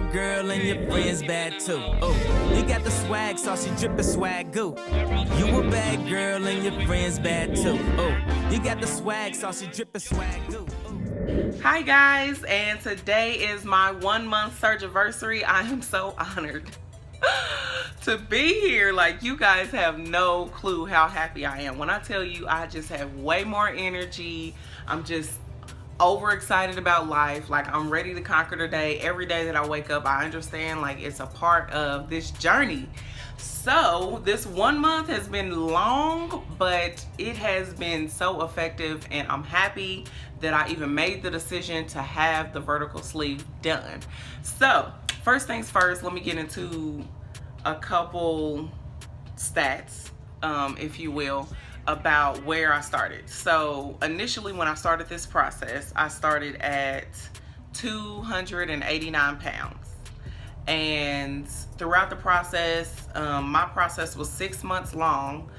bad girl and your friends bad too. Oh, you got the swag sauce, you drippin' swag goo. You a bad girl and your friends bad too. Oh, you got the swag sauce, you drippin' swag goo. Hi guys, and today is my 1 month surgiversary. I am so honored to be here. Like, you guys have no clue how happy I am. When I tell you, I just have way more energy. I'm just overexcited about life. Like, I'm ready to conquer the day. Every day that I wake up, I understand like it's a part of this journey. So this 1 month has been long, but it has been so effective, and I'm happy that I even made the decision to have the vertical sleeve done. So first things first, let me get into a couple stats, if you will, about where I started. So initially when I started this process, I started at 289 pounds. And throughout the process, my process was 6 months long,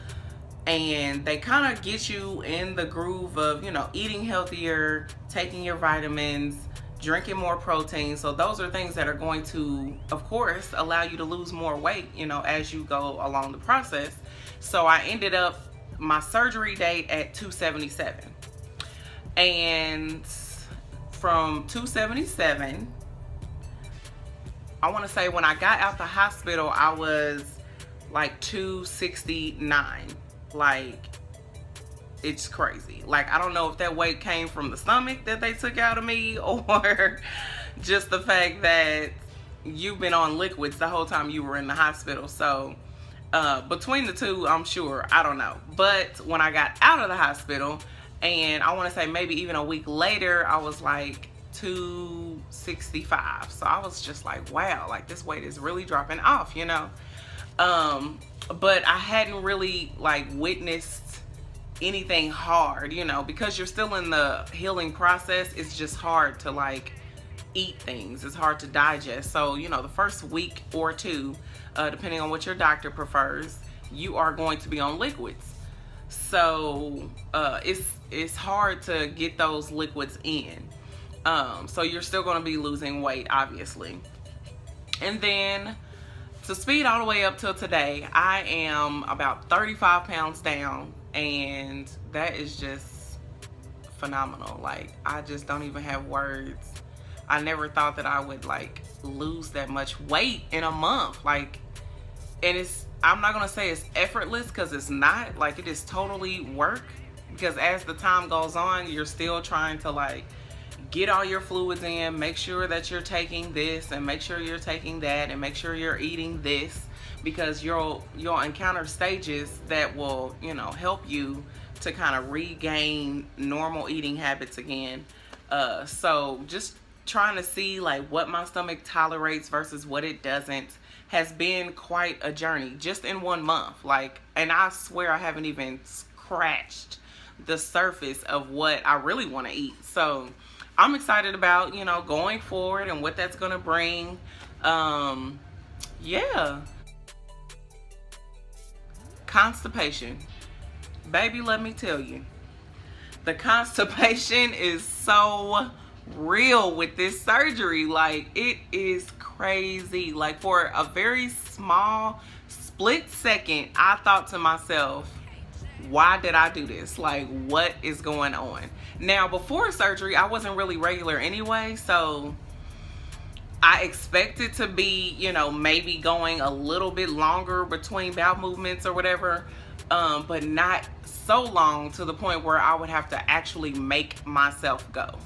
and they kind of get you in the groove of, you know, eating healthier, taking your vitamins, drinking more protein. So those are things that are going to, of course, allow you to lose more weight, you know, as you go along the process. So I ended up my surgery date at 277. And from 277, I want to say when I got out the hospital, I was like 269. Like, it's crazy. Like, I don't know if that weight came from the stomach that they took out of me, or just the fact that you've been on liquids the whole time you were in the hospital. So between the two, I'm sure, I don't know. But when I got out of the hospital, and I want to say maybe even a week later, I was like 265. So I was just like, wow, like this weight is really dropping off, you know. But I hadn't really like witnessed anything hard, you know, because you're still in the healing process. It's just hard to like eat things. It's hard to digest. So, you know, the first week or two, depending on what your doctor prefers, you are going to be on liquids. So it's hard to get those liquids in. So you're still going to be losing weight, obviously. And then to speed all the way up till today, I am about 35 pounds down, and that is just phenomenal. Like, I just don't even have words. I never thought that I would like lose that much weight in a month. Like, and I'm not gonna say it's effortless, because it's not. Like, it is totally work, because as the time goes on, you're still trying to like get all your fluids in, make sure that you're taking this, and make sure you're taking that, and make sure you're eating this, because you'll encounter stages that will, you know, help you to kind of regain normal eating habits again. So just trying to see like what my stomach tolerates versus what it doesn't has been quite a journey just in 1 month. Like, and I swear I haven't even scratched the surface of what I really want to eat. So I'm excited about, you know, going forward and what that's gonna bring. Yeah. Constipation. Baby, let me tell you. The constipation is so real with this surgery. Like, it is crazy. Like, for a very small split second, I thought to myself, why did I do this? Like, what is going on? Now, before surgery, I wasn't really regular anyway, so I expected to be, you know, maybe going a little bit longer between bowel movements or whatever, but not so long to the point where I would have to actually make myself go.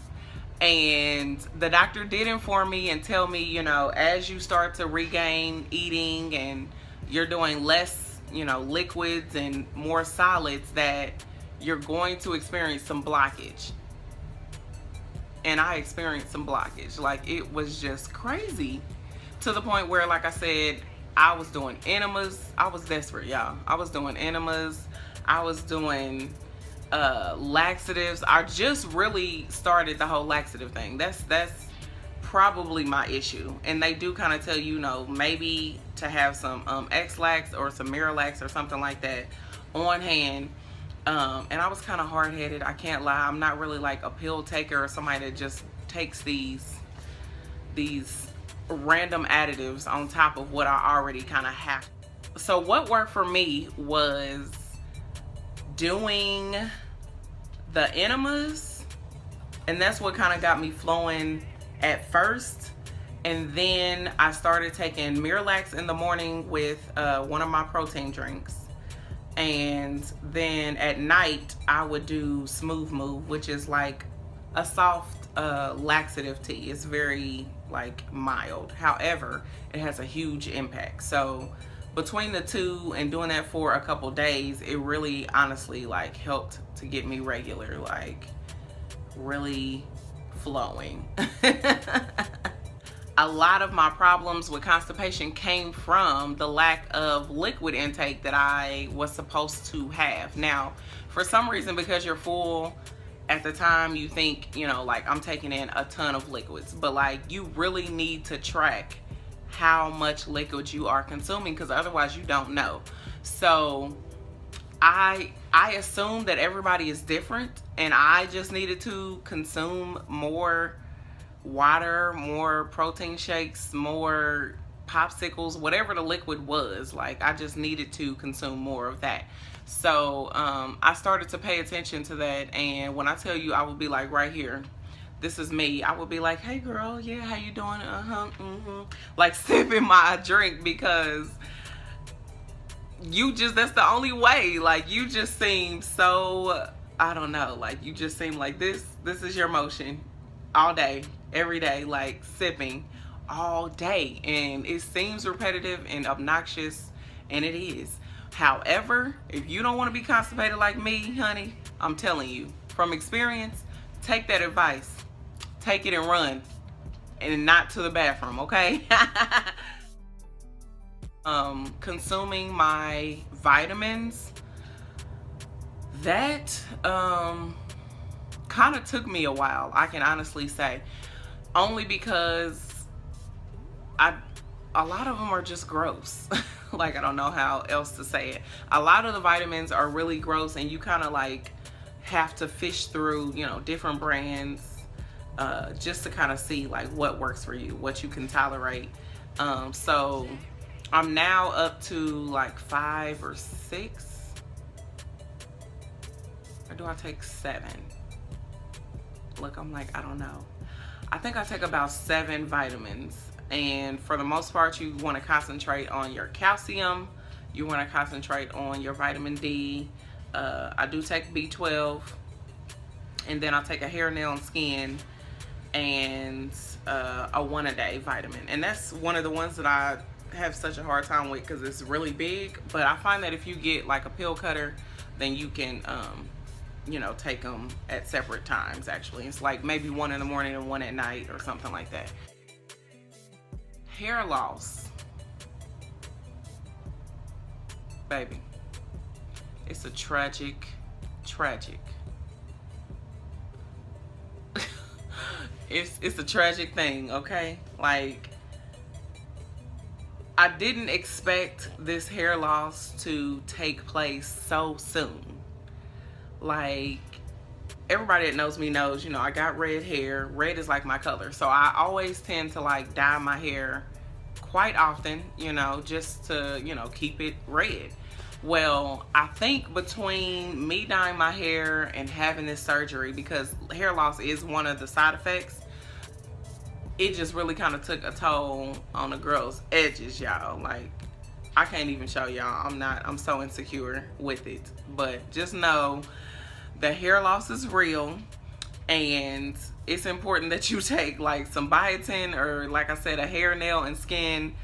And the doctor did inform me and tell me, you know, as you start to regain eating and you're doing less, you know, liquids and more solids, that you're going to experience some blockage. And I experienced some blockage. Like, it was just crazy to the point where, like I said, I was doing enemas. I was desperate, y'all. I was doing enemas. I was doing laxatives. I just really started the whole laxative thing. That's probably my issue. And they do kind of tell you, you know, maybe to have some X-Lax or some Miralax or something like that on hand. And I was kind of hard-headed, I can't lie. I'm not really like a pill taker or somebody that just takes these random additives on top of what I already kind of have. So what worked for me was doing the enemas, and that's what kind of got me flowing at first. And then I started taking Miralax in the morning with one of my protein drinks. And then at night, I would do Smooth Move, which is like a soft laxative tea. It's very like mild. However, it has a huge impact. So between the two and doing that for a couple days, it really honestly like helped to get me regular, like really flowing. A lot of my problems with constipation came from the lack of liquid intake that I was supposed to have. Now, for some reason, because you're full at the time, you think, you know, like I'm taking in a ton of liquids, but like you really need to track how much liquid you are consuming, because otherwise you don't know. So I assume that everybody is different, and I just needed to consume more water, more protein shakes, more popsicles, whatever the liquid was. Like I just needed to consume more of that. So I started to pay attention to that, and when I tell you, I would be like right here, this is me. I would be like, hey girl, yeah, how you doing? Like sipping my drink, because you just, that's the only way. Like you just seem so, I don't know, like you just seem like this is your motion all day, every day, like sipping all day. And it seems repetitive and obnoxious, and it is. However, if you don't want to be constipated like me, honey, I'm telling you from experience, take that advice, take it and run, and not to the bathroom, okay? Consuming my vitamins, that kind of took me a while, I can honestly say, only because a lot of them are just gross. Like I don't know how else to say it. A lot of the vitamins are really gross, and you kind of like have to fish through, you know, different brands just to kind of see like what works for you, what you can tolerate. So I'm now up to like 5 or 6, or do I take 7? Look, I'm like, I don't know. I think I take about 7 vitamins. And for the most part, you want to concentrate on your calcium. You want to concentrate on your vitamin D. I do take B12. And then I'll take a hair, nail, and skin, and a 1-a-day vitamin. And that's one of the ones that I have such a hard time with because it's really big. But I find that if you get like a pill cutter, then you can, you know, take them at separate times. Actually, it's like maybe 1 in the morning and 1 at night or something like that. Hair loss, baby, it's a tragic it's a tragic thing, okay? Like I didn't expect this hair loss to take place so soon. Like everybody that knows me knows, you know, I got red hair. Red is like my color. So I always tend to like dye my hair quite often, you know, just to, you know, keep it red. Well, I think between me dyeing my hair and having this surgery, because hair loss is one of the side effects, it just really kind of took a toll on the girl's edges, y'all. Like, I can't even show y'all. I'm so insecure with it. But just know the hair loss is real, and it's important that you take like some biotin, or like I said, a hair, nail, and skin,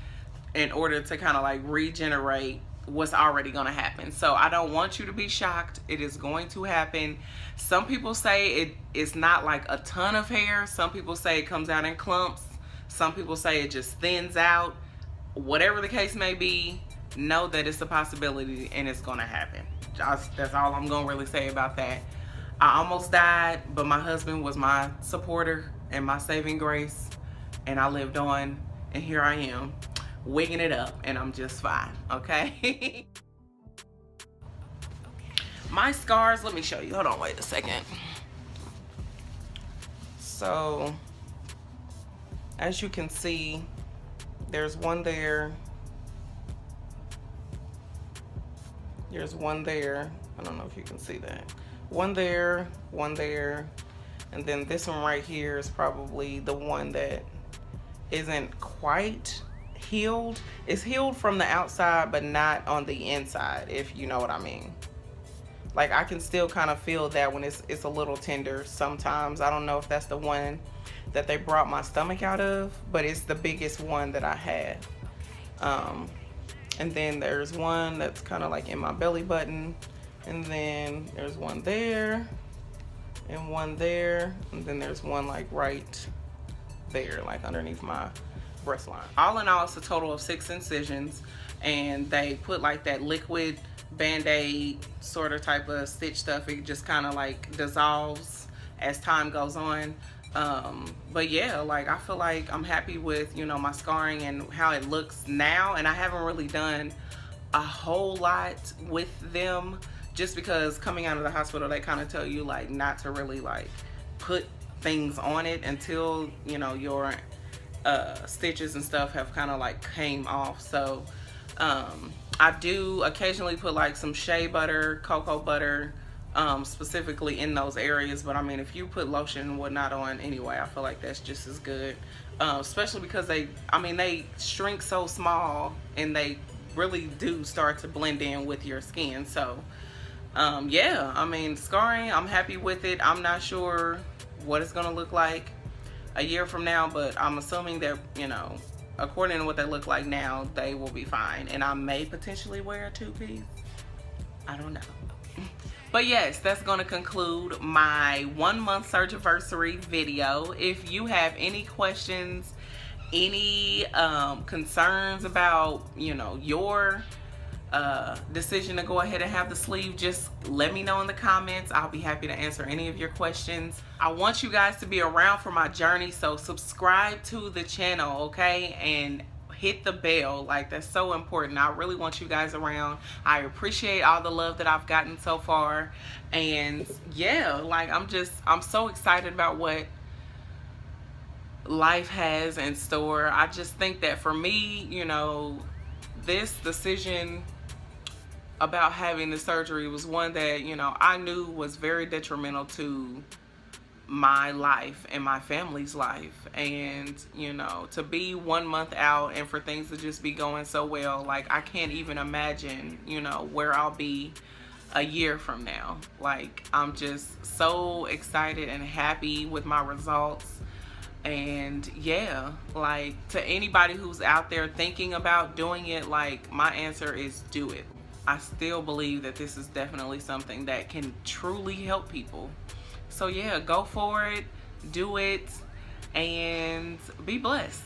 in order to kind of like regenerate what's already going to happen. So I don't want you to be shocked. It is going to happen. Some people say it's not like a ton of hair. Some people say it comes out in clumps. Some people say it just thins out. Whatever the case may be, know that it's a possibility and it's going to happen. That's all I'm going to really say about that. I almost died, but my husband was my supporter and my saving grace, and I lived on, and here I am wigging it up, and I'm just fine, okay? My scars, let me show you. Hold on, wait a second. So as you can see, There's one there. There's one there. I don't know if you can see that. One there, and then this one right here is probably the one that isn't quite healed. It's healed from the outside, but not on the inside, if you know what I mean. Like, I can still kind of feel that when it's a little tender sometimes. I don't know if that's the one that they brought my stomach out of, but it's the biggest one that I had. And then there's one that's kind of like in my belly button, and then there's one there, and one there, and then there's one like right there, like underneath my breast line. All in all, it's a total of 6 incisions, and they put like that liquid band-aid sort of type of stitch stuff. It just kind of like dissolves as time goes on. But yeah, like, I feel like I'm happy with, you know, my scarring and how it looks now, and I haven't really done a whole lot with them, just because coming out of the hospital they kind of tell you like not to really like put things on it until, you know, your stitches and stuff have kind of like came off. So I do occasionally put like some shea butter, cocoa butter, specifically in those areas, but I mean, if you put lotion and whatnot on anyway, I feel like that's just as good, especially because they shrink so small, and they really do start to blend in with your skin. So yeah, I mean, scarring, I'm happy with it. I'm not sure what it's gonna look like a year from now, but I'm assuming that, you know, according to what they look like now, they will be fine, and I may potentially wear a 2-piece. I don't know. But yes, that's going to conclude my 1-month surgiversary video. If you have any questions, any concerns about, you know, your decision to go ahead and have the sleeve, just let me know in the comments. I'll be happy to answer any of your questions. I want you guys to be around for my journey, so subscribe to the channel, okay? And hit the bell. Like, that's so important. I really want you guys around. I appreciate all the love that I've gotten so far, and yeah, like, I'm so excited about what life has in store. I just think that for me, you know, this decision about having the surgery was one that, you know, I knew was very detrimental to my life and my family's life. And, you know, to be 1 month out and for things to just be going so well, like, I can't even imagine, you know, where I'll be a year from now. Like, I'm just so excited and happy with my results. And yeah, like, to anybody who's out there thinking about doing it, like, my answer is do it. I still believe that this is definitely something that can truly help people. So yeah, go for it, do it, and be blessed.